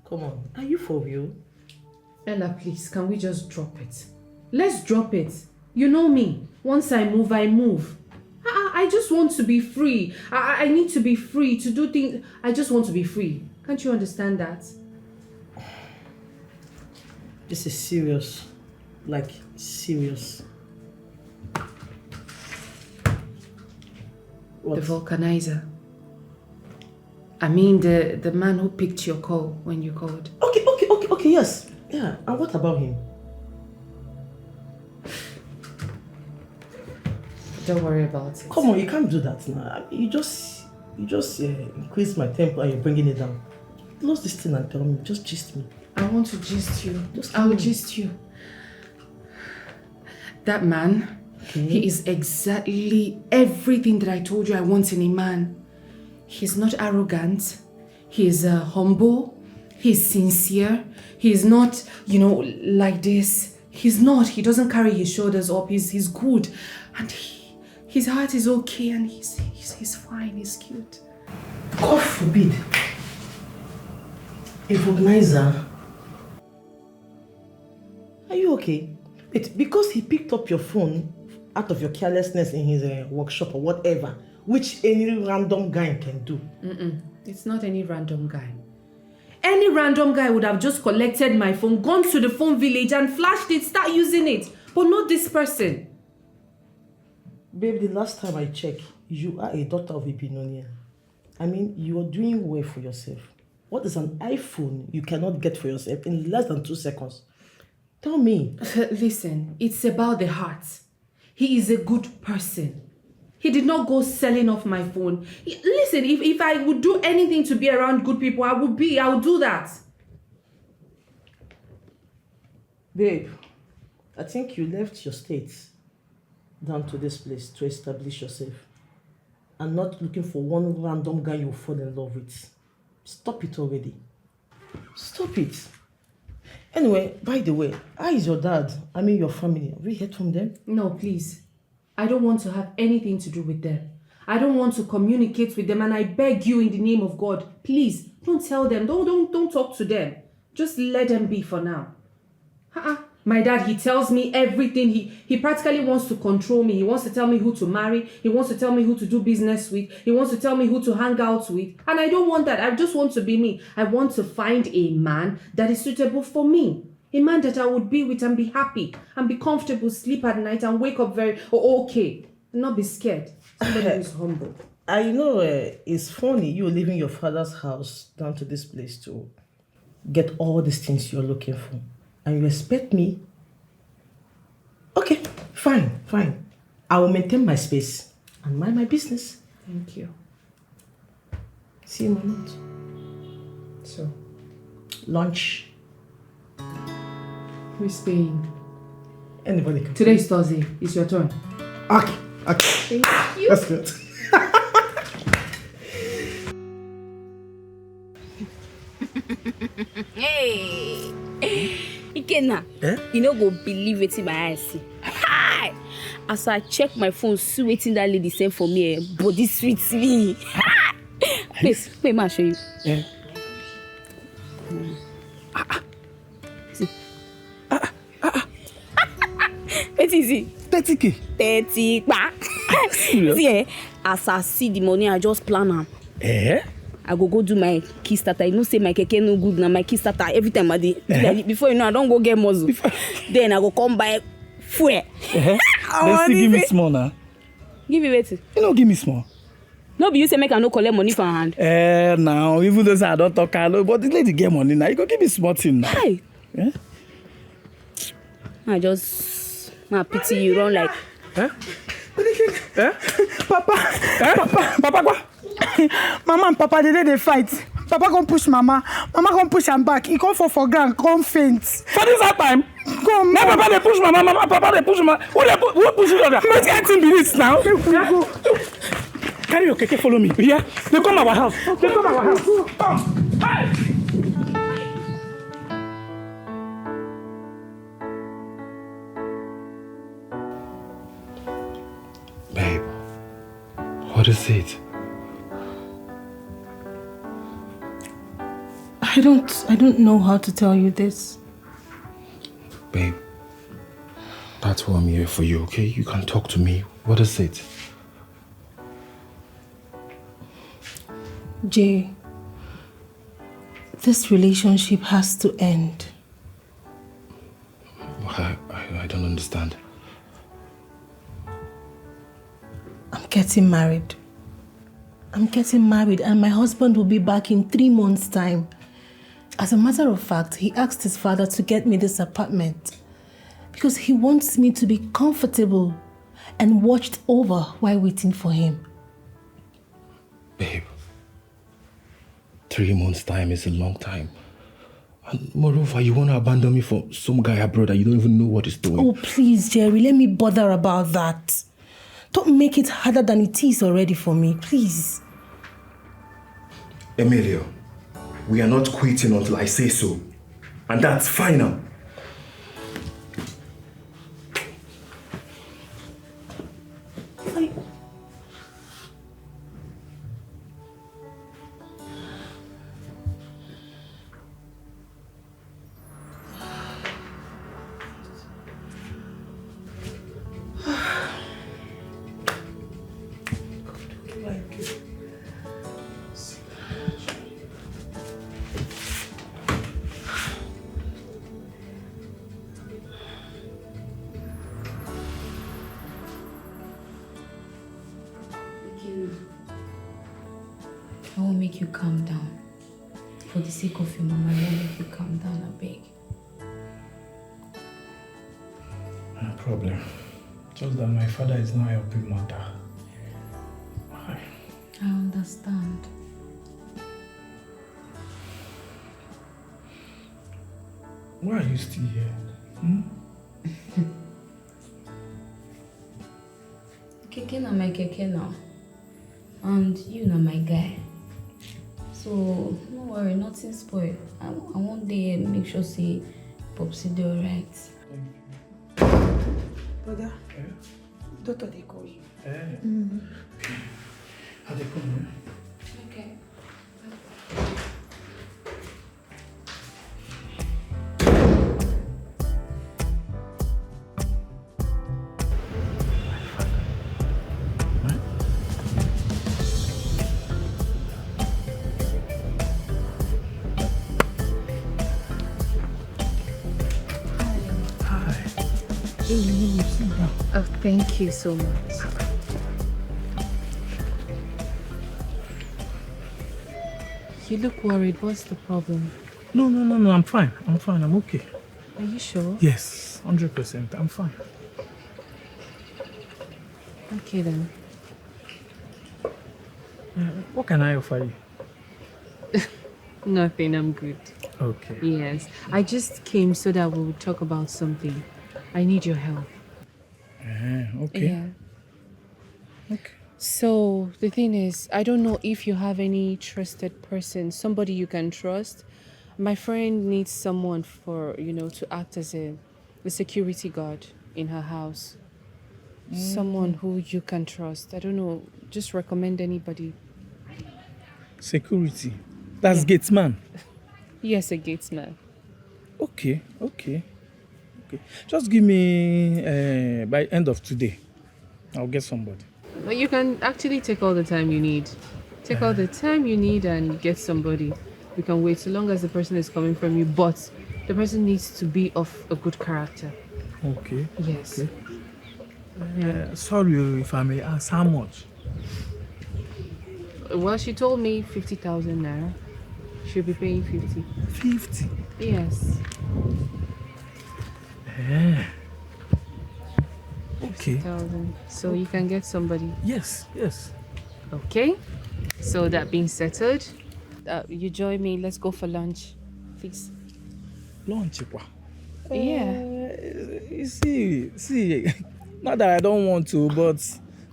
Come on, are you for real?
Ella, please, can we just drop it? Let's drop it. You know me. Once I move, I move. I just want to be free. I need to be free to do things. I just want to be free. Can't you understand that?
This is serious. Like, serious. What?
The vulcanizer. I mean, the man who picked your call when you called.
Okay, yes. Yeah, and what about him?
Don't worry about it.
Come on, you can't do that now. You just increase my temper and you're bringing it down. Close this thing and tell me. Just gist me.
I want to gist you. I'll gist you. That man, he is exactly everything that I told you I want in a man. He's not arrogant. He's humble. He's sincere. He's not, like this. He's not. He doesn't carry his shoulders up. He's good. And his heart is okay and he's fine. He's cute.
God forbid. A vulcanizer. Are you okay? Wait, because he picked up your phone out of your carelessness in his workshop or whatever, which any random guy can do.
It's not any random guy. Any random guy would have just collected my phone, gone to the phone village and flashed it, start using it. But not this person.
Babe, the last time I checked, you are a daughter of a billionaire. I mean, you are doing well for yourself. What is an iPhone you cannot get for yourself in less than 2 seconds? Tell me.
Listen, it's about the heart. He is a good person. He did not go selling off my phone. Listen, if I would do anything to be around good people, I would do that.
Babe, I think you left your state down to this place to establish yourself and not looking for one random guy you fall in love with. Stop it already. Stop it. Anyway, by the way, how is your dad? I mean your family. Have we heard from them?
No, please. I don't want to have anything to do with them. I don't want to communicate with them, and I beg you in the name of God, please, don't tell them. Don't talk to them. Just let them be for now. My dad, he tells me everything. He practically wants to control me. He wants to tell me who to marry. He wants to tell me who to do business with. He wants to tell me who to hang out with. And I don't want that. I just want to be me. I want to find a man that is suitable for me. A man that I would be with and be happy and be comfortable, sleep at night and wake up very okay. And not be scared. Somebody who is humble.
I know it's funny you leaving your father's house down to this place to get all these things you're looking for. And you expect me? Okay, fine. I will maintain my space and mind my business.
Thank you.
See you in a minute.
So?
Lunch.
Who's staying?
Anybody can.
Today is Thursday. It's your turn.
Okay.
Thank you.
That's good.
Hey! Ikenna, you no go believe wetin my eyes see. Hi! As I check my phone, see wetin that lady send for me, body sweet me. Please, wait, ma show you.
Yeah.
See. What is it?
30K.
30 ba. See, as I see the money, I just plan am. I go do my key starter. You know, say my keke no good now. My key starter every time I do. Before you know, I don't go get muzzle. Then I go come buy fuel.
Then still give me small now.
Give me wait.
You know, give me small.
No, be you say make I no collect money for hand.
Now even though I don't talk, I know, but the lady get money now. You go give me small thing now.
Hi.
Yeah?
I pity you run like.
Papa, Mama and Papa, they fight. Papa come push Mama. Mama come push him back. He come fall for ground, come faint.
For this time?
Come.
Now Papa they push Mama, Papa they push Mama. Who push each other? Let's get in minutes now. Carry your keke, follow me. Yeah? They come our house. They come our house. Come. Hey!
Babe, what is it?
I don't know how to tell you this.
Babe, that's why I'm here for you, okay? You can talk to me. What is it?
Jay, this relationship has to end.
I don't understand.
I'm getting married. And my husband will be back in 3 months' time. As a matter of fact, he asked his father to get me this apartment because he wants me to be comfortable and watched over while waiting for him.
Babe, 3 months' time is a long time. And moreover, you want to abandon me for some guy abroad that you don't even know what he's doing.
Oh, please, Jerry, let me bother about that. Don't make it harder than it is already for me, please.
Emilio, we are not quitting until I say so. And that's final.
I won't make you calm down. For the sake of your mama, I won't make you calm down, I beg.
No problem. Just that my father is not helping matter. Why?
I understand.
Why are you still here?
Keke na my keke now. And you na my guy. So, no worry, nothing spoil. I want to make sure say Popsy do alright.
Brother, doctor they call you.
How they come?
Okay.
Oh, thank you so much. You look worried. What's the problem?
No, I'm fine. I'm okay.
Are you sure?
Yes, 100%. I'm fine.
Okay then.
What can I offer you?
Nothing, I'm good.
Okay.
Yes, I just came so that we would talk about something. I need your help.
Okay.
Yeah. Okay. So the thing is, I don't know if you have any trusted person, somebody you can trust. My friend needs someone for, to act as a security guard in her house. Someone who you can trust. I don't know, just recommend anybody.
Security. That's gateman.
Yes, a gatesman.
Okay. Just give me by end of today. I'll get somebody.
But you can actually take all the time you need. Take all the time you need and get somebody. We can wait so long as the person is coming from you, but the person needs to be of a good character.
Okay.
Yes.
Okay. Sorry if I may ask, how much?
Well, she told me 50,000 naira. She'll be paying 50.
50?
Yes.
Yeah. Okay.
50,000. So you can get somebody.
Yes, yes.
Okay. So that being settled, you join me. Let's go for lunch, please.
Lunch,
Yeah.
You see, not that I don't want to, but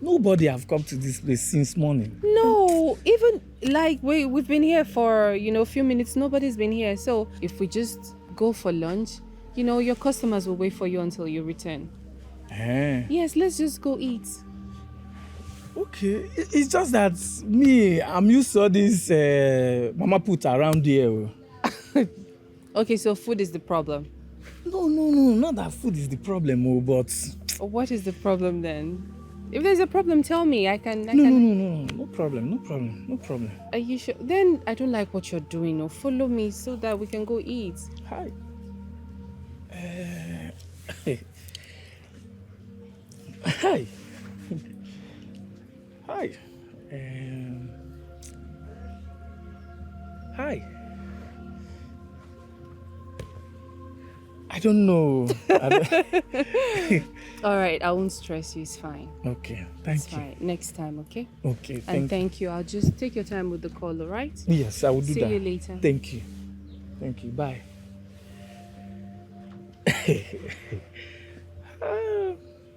nobody have come to this place since morning.
No, even like we've been here for a few minutes. Nobody's been here. So if we just go for lunch, your customers will wait for you until you return. Yes, let's just go eat.
Okay, it's just that I'm used to all this mama put around here.
Okay, so food is the problem.
No, not that food is the problem, but
what is the problem then? If there's a problem, tell me. I can.
No problem.
Are you sure? Then I don't like what you're doing. No, follow me so that we can go eat.
Hi. Hi. Hi. Hi. I don't know.
All right, I won't stress you. It's fine.
Okay, thank you.
Fine. Next time, okay?
Okay,
thank you. I'll just take your time with the call, all right?
Yes, I will do that.
See you later.
Thank you. Bye.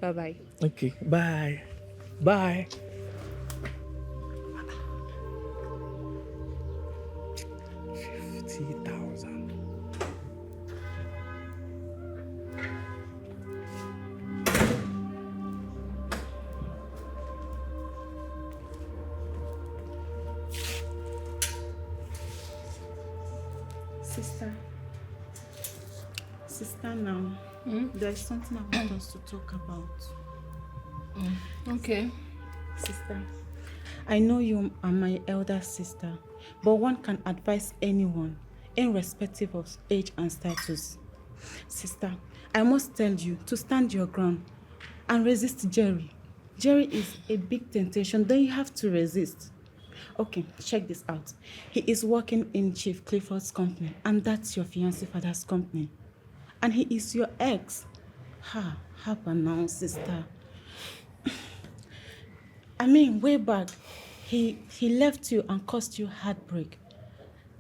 Bye-bye.
Okay, bye. 50,000.
Sister now, there's something I want us to talk about.
Okay.
Sister, I know you are my elder sister, but one can advise anyone, irrespective of age and status. Sister, I must tell you to stand your ground and resist Jerry. Jerry is a big temptation, then you have to resist. Okay, check this out. He is working in Chief Clifford's company, and that's your fiancé father's company. And he is your ex. Happen now, sister. I mean, way back, he left you and caused you heartbreak.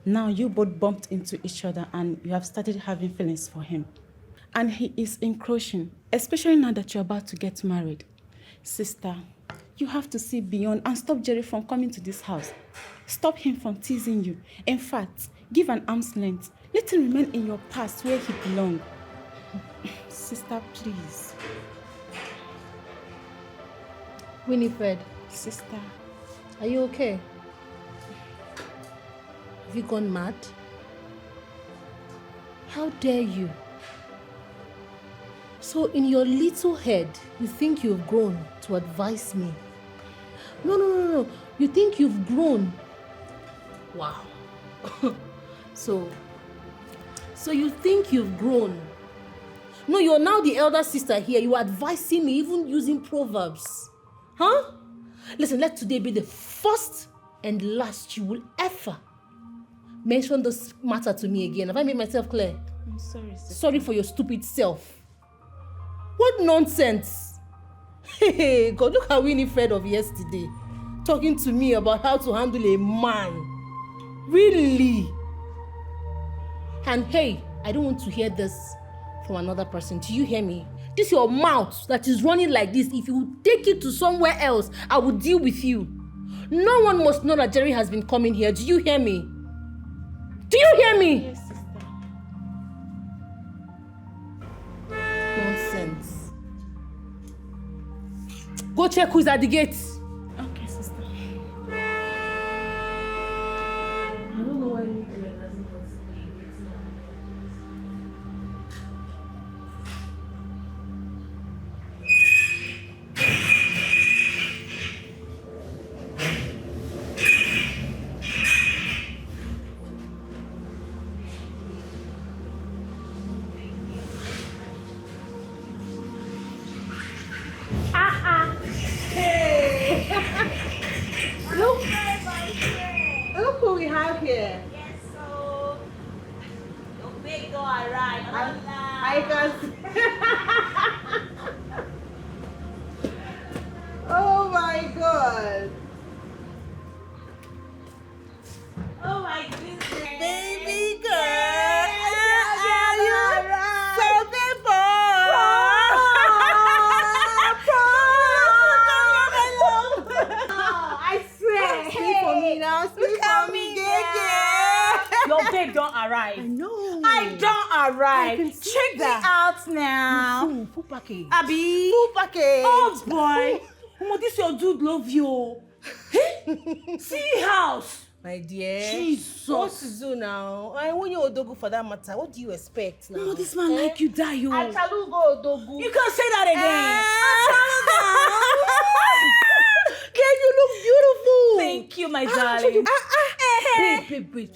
Now you both bumped into each other and you have started having feelings for him. And he is encroaching, especially now that you're about to get married. Sister, you have to see beyond and stop Jerry from coming to this house. Stop him from teasing you. In fact, give an arm's length. Let him remain in your past where he belongs. Sister, please.
Winifred.
Sister.
Are you okay? Have you gone mad? How dare you? So in your little head, you think you've grown to advise me. No. You think you've grown. Wow. So you think you've grown. No, you're now the elder sister here. You are advising me, even using proverbs. Huh? Listen, let today be the first and last you will ever mention this matter to me again. Have I made myself clear?
I'm sorry, sister.
Sorry for your stupid self. What nonsense. Hey, God, look at Winifred of yesterday talking to me about how to handle a man. Really? And hey, I don't want to hear this from another person. Do you hear me? This your mouth that is running like this. If you take it to somewhere else, I will deal with you. No one must know that Jerry has been coming here. Do you hear me? Do you hear me?
Yes, sister.
Nonsense. Go check who's at the gate.
Okay, sister.
I don't know why you hasn't
alright.
I can see. Oh my God.
Oh my goodness.
Baby girl.
Your babe don't arrive.
I know.
I don't arrive.
Check
me out now.
Full package.
Abi.
Full package.
Oh boy. This your dude love you. See house.
My dear.
Jesus.
What to do now? I want you Odogu for that matter. What do you expect now?
This man like you die, yo.
Achalugo Odogu.
You can't say that again.
Girl, you look beautiful.
Thank you, my darling.
Wait.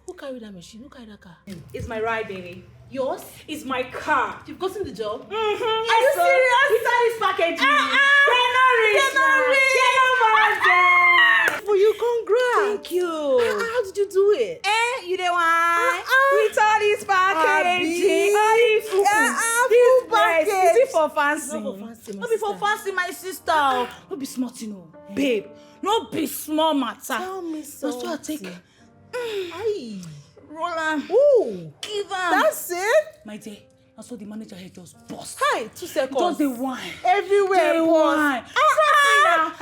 Who carried that machine? Who carried that car?
It's my ride, baby.
Yours?
It's my car.
You've gotten the job?
Are you serious? Without this package? They're not rich.
For you, congrats.
Thank you.
How did you do it?
You the one. With all this packaging, all this
full
package. Is it for fancy?
Not for fancy,
Not be for fancy, my sister. Not be smart, you know. Babe, no be small matter.
Tell me something.
That's what I take.
Aye.
Roll am.
Ooh.
Give am.
That's it?
My dear, that's what the manager here just bust.
Hi, 2 seconds.
Just the wine.
Everywhere.
The wine.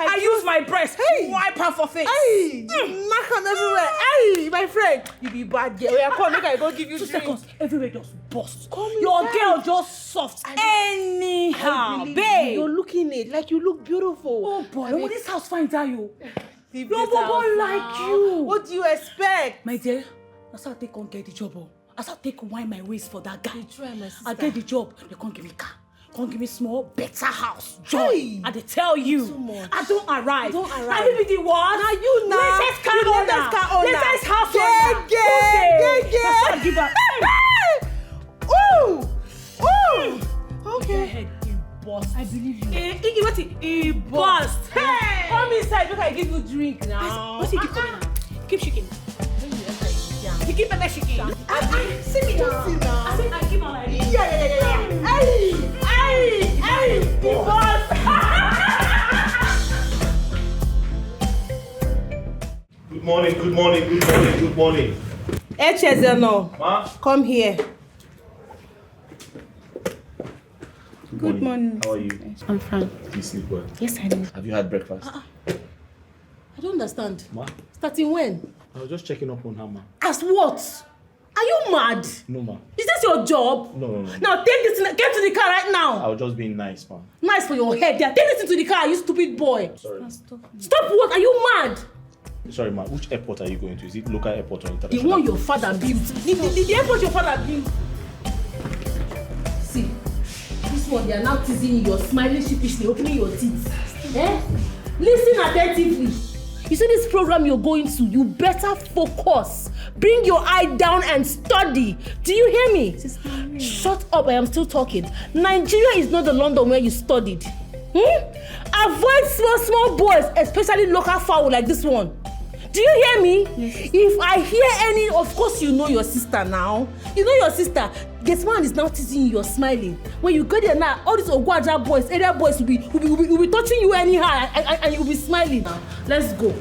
I use my breast.
Hey.
Wipe her for face.
Hey. Knock on everywhere. Hey, my friend. You be bad girl. Yeah, come, make I go give you
2
drink.
seconds. Everywhere just bust.
Come
Your
inside.
girl just soft. Anyhow, babe.
You're looking it like you look beautiful.
Oh boy, when this house finds out you.
Your
Your bobo like you.
What do you expect?
My dear, that's how I take on get the job. That's how I take wind my waist for that guy.
You try, my sister.
I get the job. They can't give me car. Can't give me small, better house. Joy.
Hey.
I they tell you.
Too much.
I don't arrive.
You don't arrive.
I be the what?
Now you now.
Latest car owner.
Latest car owner.
Latest house
Yeah,
owner.
yeah.
That's what I give her.
Ooh.
Your
Okay.
head, he bust. I believe you. He bust. Hey.
Come inside. Look, I give you drink now.
What's he keep coming now? Keep shaking. You keep on shaking.
See me now.
I said I keep on like this.
Yeah. Hey.
He bust.
Good morning.
Echezeno,
Ma?
come here.
Good morning.
How are you?
I'm fine.
Do you sleep well?
Yes, I do.
Have you had breakfast?
I don't understand.
Ma?
Starting when?
I was just checking up on her, ma.
As what? Are you mad?
No, ma.
Is this your job?
No.
Now take this, get to the car right now.
I was just being nice, ma.
Nice for your head. Yeah, take this into the car, you stupid boy.
Sorry.
Stop what? Are you mad?
Sorry, ma. Which airport are you going to? Is it local airport or
The
international?
one your father built. The airport your father built. See, this one, they are now teasing you. You're smiling sheepishly, opening your teeth. Listen attentively. You see this program you're going to, you better focus. Bring your eye down and study. Do you hear me? Shut up, I am still talking. Nigeria is not the London where you studied. Avoid small boys, especially local fowl like this one. Do you hear me? Yes. If I hear any, of course you know your sister now. You know your sister. This man is now teasing you, you're smiling. When you go there now, all these Ogwaja boys, area boys will be touching you anyhow and you'll be smiling. Let's go.